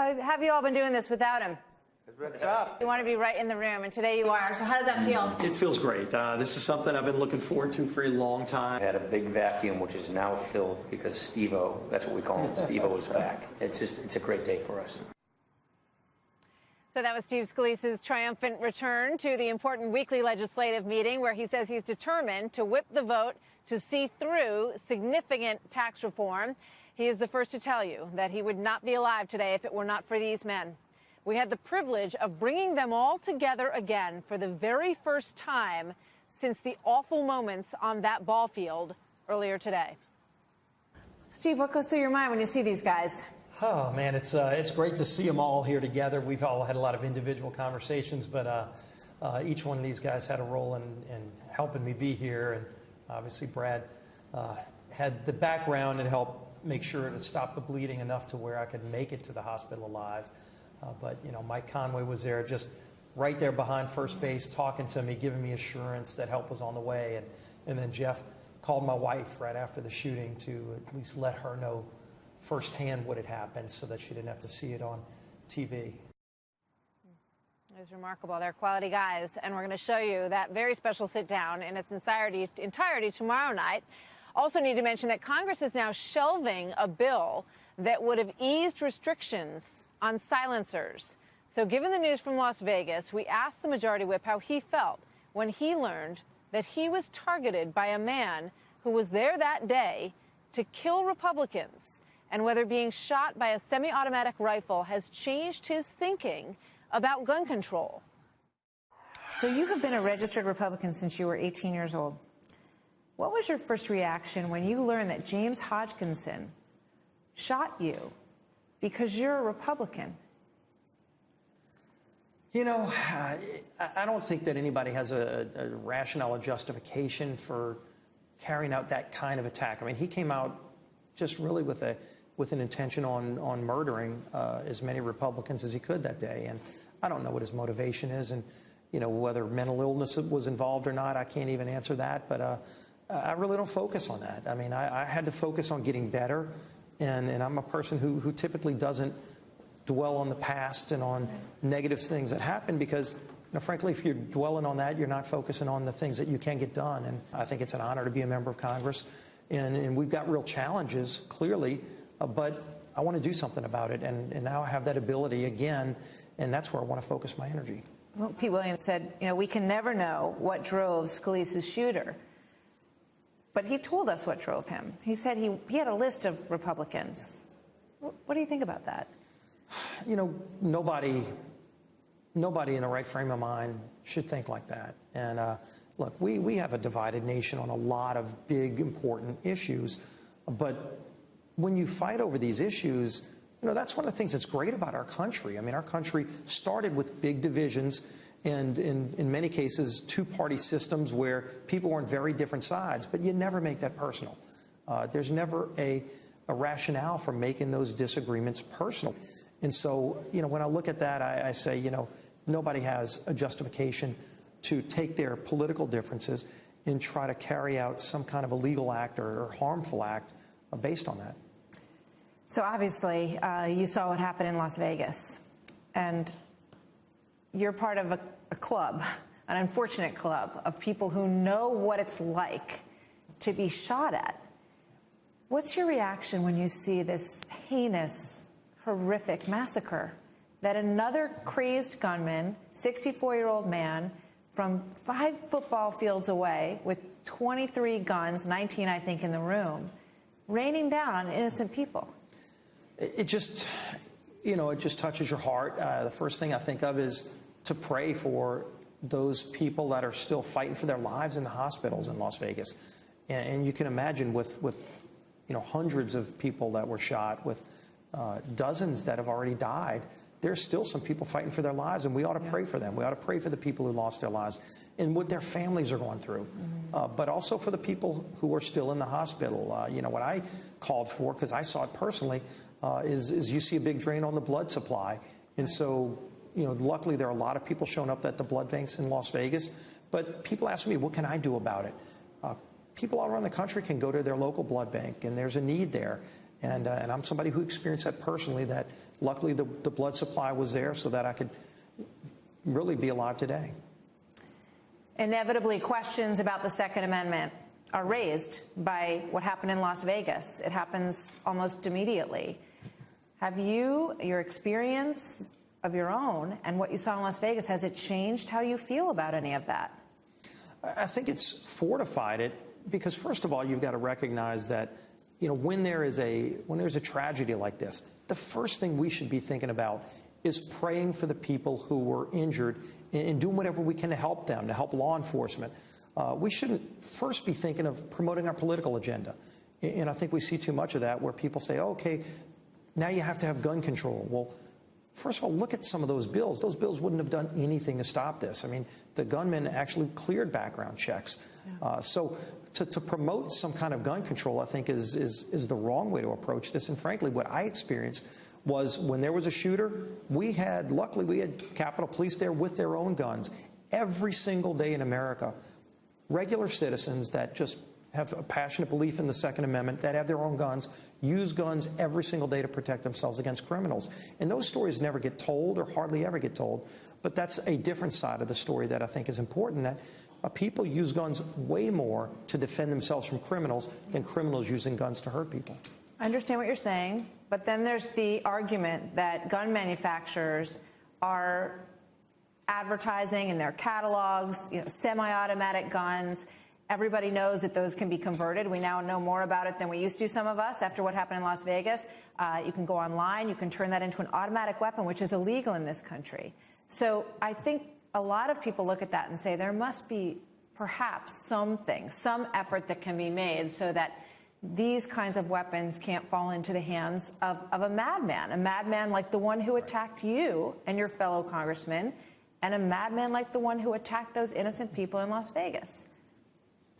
How have you all been doing this without him? It's been tough. You want to be right in the room, and today you are. So how does that feel? It feels great. This is something I've been looking forward to for a long time. I had a big vacuum, which is now filled because Steve-O, that's what we call him, Steve-O is back. It's a great day for us. So that was Steve Scalise's triumphant return to the important weekly legislative meeting where he says he's determined to whip the vote to see through significant tax reform. He is the first to tell you that he would not be alive today if it were not for these men. We had the privilege of bringing them all together again for the very first time since the awful moments on that ball field earlier today. Steve, what goes through your mind when you see these guys? Oh, man, it's great to see them all here together. We've all had a lot of individual conversations, but each one of these guys had a role in helping me be here. And obviously, Brad had the background and helped make sure to stop the bleeding enough to where I could make it to the hospital alive. But, you know, Mike Conway was there just right there behind first base talking to me, giving me assurance that help was on the way. And then Jeff called my wife right after the shooting to at least let her know firsthand what had happened so that she didn't have to see it on TV. It was remarkable. They're quality guys, and we're going to show you that very special sit-down in its entirety tomorrow night. Also need to mention that Congress is now shelving a bill that would have eased restrictions on silencers. So given the news from Las Vegas, we asked the Majority Whip how he felt when he learned that he was targeted by a man who was there that day to kill Republicans, and whether being shot by a semi-automatic rifle has changed his thinking about gun control. So you have been a registered Republican since you were 18 years old. What was your first reaction when you learned that James Hodgkinson shot you because you're a Republican? You know, I don't think that anybody has a rationale or justification for carrying out that kind of attack. I mean, he came out just really with an intention on murdering as many Republicans as he could that day. And I don't know what his motivation is, and, you know, whether mental illness was involved or not, I can't even answer that. But I really don't focus on that. I mean, I had to focus on getting better, and I'm a person who typically doesn't dwell on the past and on negative things that happen because, you know, frankly, if you're dwelling on that, you're not focusing on the things that you can get done. And I think it's an honor to be a member of Congress, and we've got real challenges, clearly, but I want to do something about it, and now I have that ability again, and that's where I want to focus my energy. Well, Pete Williams said, you know, we can never know what drove Scalise's shooter. But he told us what drove him. He said he had a list of Republicans. What do you think about that? You know, nobody in the right frame of mind should think like that. And look, we have a divided nation on a lot of big, important issues. But when you fight over these issues, you know, that's one of the things that's great about our country. I mean, our country started with big divisions and in many cases, two-party systems where people were on very different sides, but you never make that personal. There's never a rationale for making those disagreements personal. And so, you know, when I look at that, I say, you know, nobody has a justification to take their political differences and try to carry out some kind of illegal act or harmful act based on that. So obviously, you saw what happened in Las Vegas, and you're part of a club, an unfortunate club of people who know what it's like to be shot at. What's your reaction when you see this heinous, horrific massacre that another crazed gunman, 64-year-old man from 5 football fields away with 23 guns, 19, I think, in the room, raining down on innocent people? It just, you know, it just touches your heart. The first thing I think of is to pray for those people that are still fighting for their lives in the hospitals in Las Vegas. And you can imagine with you know, hundreds of people that were shot, with dozens that have already died, there's still some people fighting for their lives, and we ought to pray for them. We ought to pray for the people who lost their lives and what their families are going through, but also for the people who are still in the hospital. You know, what I called for, because I saw it personally, is you see a big drain on the blood supply. And so, you know, luckily there are a lot of people showing up at the blood banks in Las Vegas, but people ask me, what can I do about it? People all around the country can go to their local blood bank, and there's a need there. And I'm somebody who experienced that personally, that luckily the blood supply was there so that I could really be alive today. Inevitably, questions about the Second Amendment are raised by what happened in Las Vegas. It happens almost immediately. Have you, your experience of your own and what you saw in Las Vegas, has it changed how you feel about any of that? I think it's fortified it because, first of all, you've got to recognize that, you know, when there's a tragedy like this, the first thing we should be thinking about is praying for the people who were injured and doing whatever we can to help them, to help law enforcement. We shouldn't first be thinking of promoting our political agenda. And I think we see too much of that where people say, oh, okay, now you have to have gun control. Well, first of all, look at some of those bills. Those bills wouldn't have done anything to stop this. I mean, the gunmen actually cleared background checks. Yeah. So to promote some kind of gun control, I think, is the wrong way to approach this. And frankly, what I experienced was when there was a shooter, luckily we had Capitol Police there with their own guns. Every single day in America, regular citizens that just have a passionate belief in the Second Amendment, that have their own guns, use guns every single day to protect themselves against criminals. And those stories never get told or hardly ever get told. But that's a different side of the story that I think is important, that people use guns way more to defend themselves from criminals than criminals using guns to hurt people. I understand what you're saying, but then there's the argument that gun manufacturers are advertising in their catalogs, you know, semi-automatic guns. Everybody knows that those can be converted. We now know more about it than we used to, some of us, after what happened in Las Vegas. You can go online, you can turn that into an automatic weapon, which is illegal in this country. So I think a lot of people look at that and say there must be perhaps some effort that can be made so that these kinds of weapons can't fall into the hands of a madman like the one who attacked you and your fellow congressman, and a madman like the one who attacked those innocent people in Las Vegas.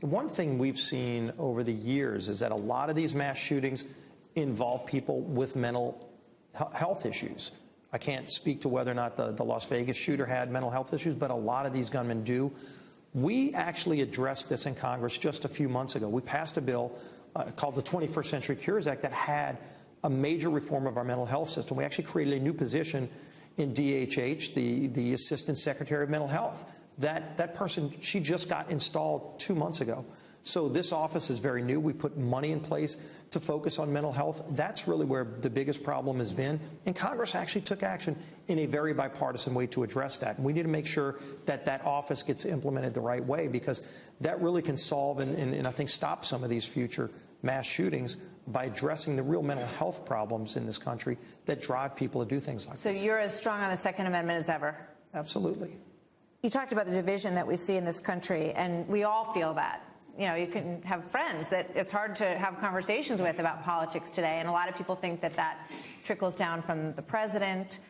One thing we've seen over the years is that a lot of these mass shootings involve people with mental health issues. I can't speak to whether or not the Las Vegas shooter had mental health issues, but a lot of these gunmen do. We actually addressed this in Congress just a few months ago. We passed a bill called the 21st Century Cures Act that had a major reform of our mental health system. We actually created a new position in DHH, the Assistant Secretary of Mental Health. That person, she just got installed 2 months ago. So this office is very new. We put money in place to focus on mental health. That's really where the biggest problem has been. And Congress actually took action in a very bipartisan way to address that. And we need to make sure that that office gets implemented the right way, because that really can solve and I think stop some of these future mass shootings by addressing the real mental health problems in this country that drive people to do things like this. So you're as strong on the Second Amendment as ever? Absolutely. You talked about the division that we see in this country, and we all feel that. You know, you can have friends that it's hard to have conversations with about politics today, and a lot of people think that that trickles down from the president.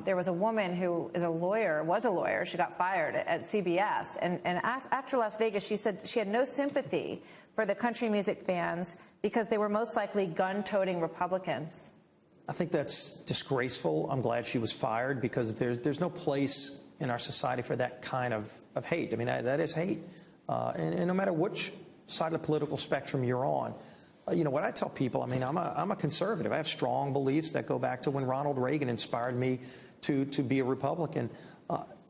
There was a woman who was a lawyer, she got fired at CBS, and after Las Vegas, she said she had no sympathy for the country music fans because they were most likely gun-toting Republicans. I think that's disgraceful. I'm glad she was fired, because there's no place in our society for that kind of hate. I mean, that is hate. And no matter which side of the political spectrum you're on, you know, what I tell people, I mean, I'm a conservative. I have strong beliefs that go back to when Ronald Reagan inspired me to be a Republican.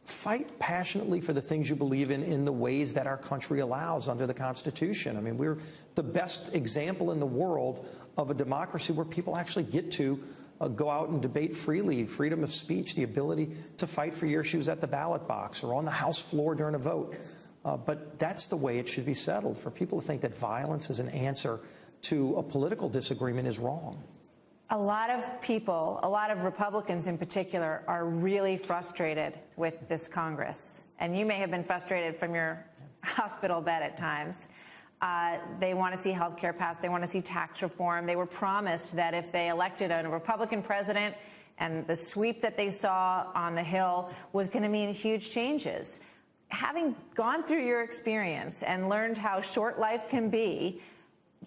Fight passionately for the things you believe in the ways that our country allows under the Constitution. I mean, we're the best example in the world of a democracy where people actually get to go out and debate freely, freedom of speech, the ability to fight for your issues at the ballot box or on the House floor during a vote. But that's the way it should be settled. For people to think that violence is an answer to a political disagreement is wrong. A lot of people, a lot of Republicans in particular, are really frustrated with this Congress. And you may have been frustrated from your hospital bed at times. They want to see health care passed. They want to see tax reform. They were promised that if they elected a Republican president, and the sweep that they saw on the Hill was going to mean huge changes. Having gone through your experience and learned how short life can be,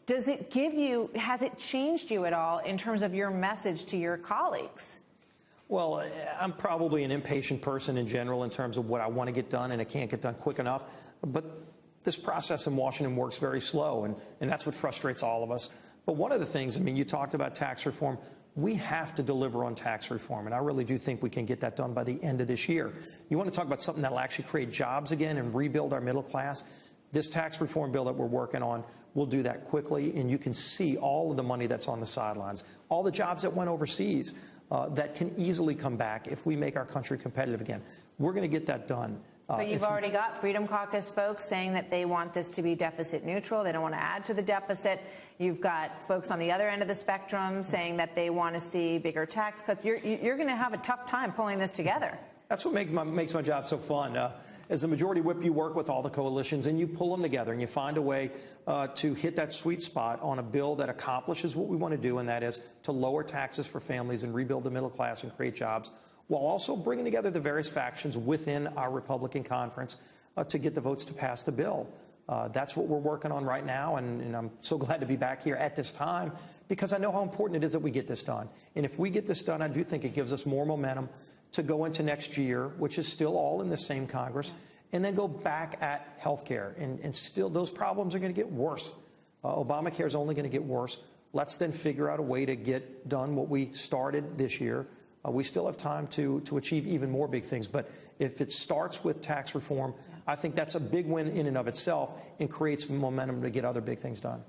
has it changed you at all in terms of your message to your colleagues? Well, I'm probably an impatient person in general in terms of what I want to get done, and it can't get done quick enough. But this process in Washington works very slow, and that's what frustrates all of us. But one of the things, I mean, you talked about tax reform. We have to deliver on tax reform, and I really do think we can get that done by the end of this year. You want to talk about something that will actually create jobs again and rebuild our middle class? This tax reform bill that we're working on will do that quickly, and you can see all of the money that's on the sidelines, all the jobs that went overseas that can easily come back if we make our country competitive again. We're going to get that done. But you've already got Freedom Caucus folks saying that they want this to be deficit neutral. They don't want to add to the deficit. You've got folks on the other end of the spectrum saying that they want to see bigger tax cuts. You're going to have a tough time pulling this together. That's what makes my job so fun. As the Majority Whip, you work with all the coalitions and you pull them together and you find a way to hit that sweet spot on a bill that accomplishes what we want to do, and that is to lower taxes for families and rebuild the middle class and create jobs, while also bringing together the various factions within our Republican conference to get the votes to pass the bill. That's what we're working on right now, and I'm so glad to be back here at this time because I know how important it is that we get this done. And if we get this done, I do think it gives us more momentum to go into next year, which is still all in the same Congress, and then go back at health care. And still, those problems are going to get worse. Obamacare is only going to get worse. Let's then figure out a way to get done what we started this year. We still have time to achieve even more big things. But if it starts with tax reform, I think that's a big win in and of itself and creates momentum to get other big things done.